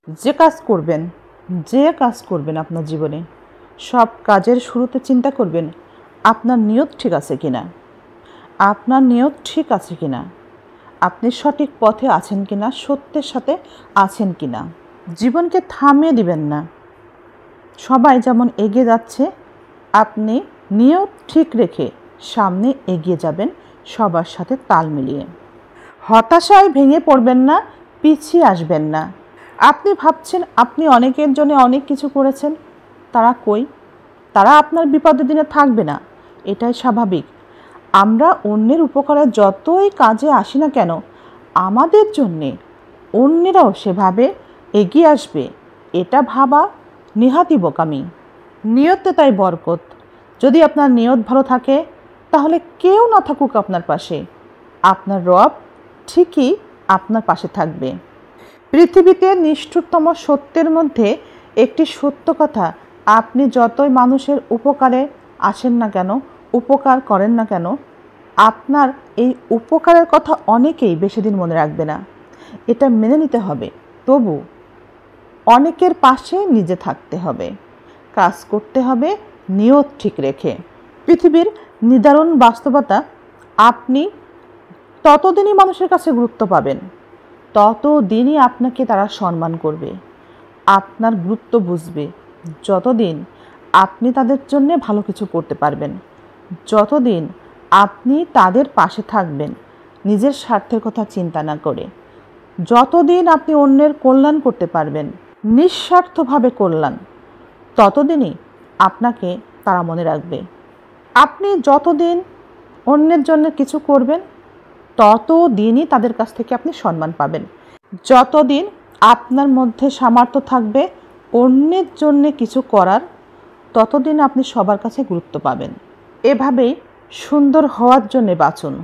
যে কাজ করবেন আপনার জীবনে, সব কাজের শুরুতে চিন্তা করবেন আপনার নিয়ত ঠিক আছে কিনা, আপনি সঠিক পথে আছেন কিনা, সত্যের সাথে আছেন কিনা। জীবনকে থামিয়ে দিবেন না। সবাই যেমন এগিয়ে যাচ্ছে, আপনি নিয়ত ঠিক রেখে সামনে এগিয়ে যাবেন, সবার সাথে তাল মিলিয়ে। হতাশায় ভেঙে পড়বেন না, পিছিয়ে আসবেন না। আপনি ভাবছেন আপনি অনেকের জন্য অনেক কিছু করেছেন, তারা কই? তারা আপনার বিপদের দিনে থাকবে না, এটাই স্বাভাবিক। আমরা অন্যের উপকারে যতই কাজে আসি না কেন, আমাদের জন্যে অন্যেরাও সেভাবে এগিয়ে আসবে, এটা ভাবা নেহাতই বোকামি। নিয়তে তাই বরকত। যদি আপনার নিয়ত ভালো থাকে, তাহলে কেউ না থাকুক আপনার পাশে, আপনার রব ঠিকই আপনার পাশে থাকবে। পৃথিবীতে নিষ্ঠুরতম সত্যের মধ্যে একটি সত্য কথা, আপনি যতই মানুষের উপকারে আসেন না কেন, উপকার করেন না কেন, আপনার এই উপকারের কথা অনেকেই বেশি দিন মনে রাখবে না। এটা মেনে নিতে হবে। তবু অনেকের পাশে নিজে থাকতে হবে, কাজ করতে হবে নিয়ত ঠিক রেখে। পৃথিবীর নিদারুণ বাস্তবতা, আপনি ততদিনই মানুষের কাছে গুরুত্ব পাবেন, ততদিনই আপনাকে তারা সম্মান করবে, আপনার গুরুত্ব বুঝবে। যতদিন আপনি তাদের জন্য ভালো কিছু করতে পারবেন, যতদিন আপনি তাদের পাশে থাকবেন নিজের স্বার্থের কথা চিন্তা না করে, যতদিন আপনি অন্যের কল্যাণ করতে পারবেন নিঃস্বার্থভাবে কল্যাণ, ততদিনই আপনাকে তারা মনে রাখবে। আপনি যতদিন অন্যের জন্য কিছু করবেন, ততদিনই তাদের কাছ থেকে আপনি সম্মান পাবেন। যতদিন আপনার মধ্যে সামর্থ্য থাকবে অন্যের জন্য কিছু করার, ততদিন আপনি সবার কাছে গুরুত্ব পাবেন। এভাবেই সুন্দর হওয়ার জন্য বাঁচুন,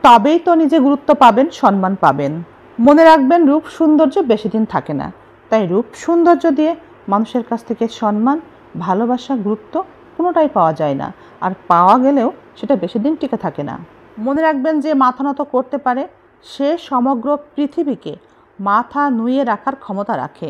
তবেই তো নিজে গুরুত্ব পাবেন, সম্মান পাবেন। মনে রাখবেন, রূপ সৌন্দর্য বেশি দিন থাকে না, তাই রূপ সৌন্দর্য দিয়ে মানুষের কাছ থেকে সম্মান, ভালোবাসা, গুরুত্ব কোনোটাই পাওয়া যায় না, আর পাওয়া গেলেও সেটা বেশি দিন টিকে থাকে না। মনে রাখবেন, যে মাথা নত করতে পারে সে সমগ্র পৃথিবীকে মাথা নুইয়ে রাখার ক্ষমতা রাখে।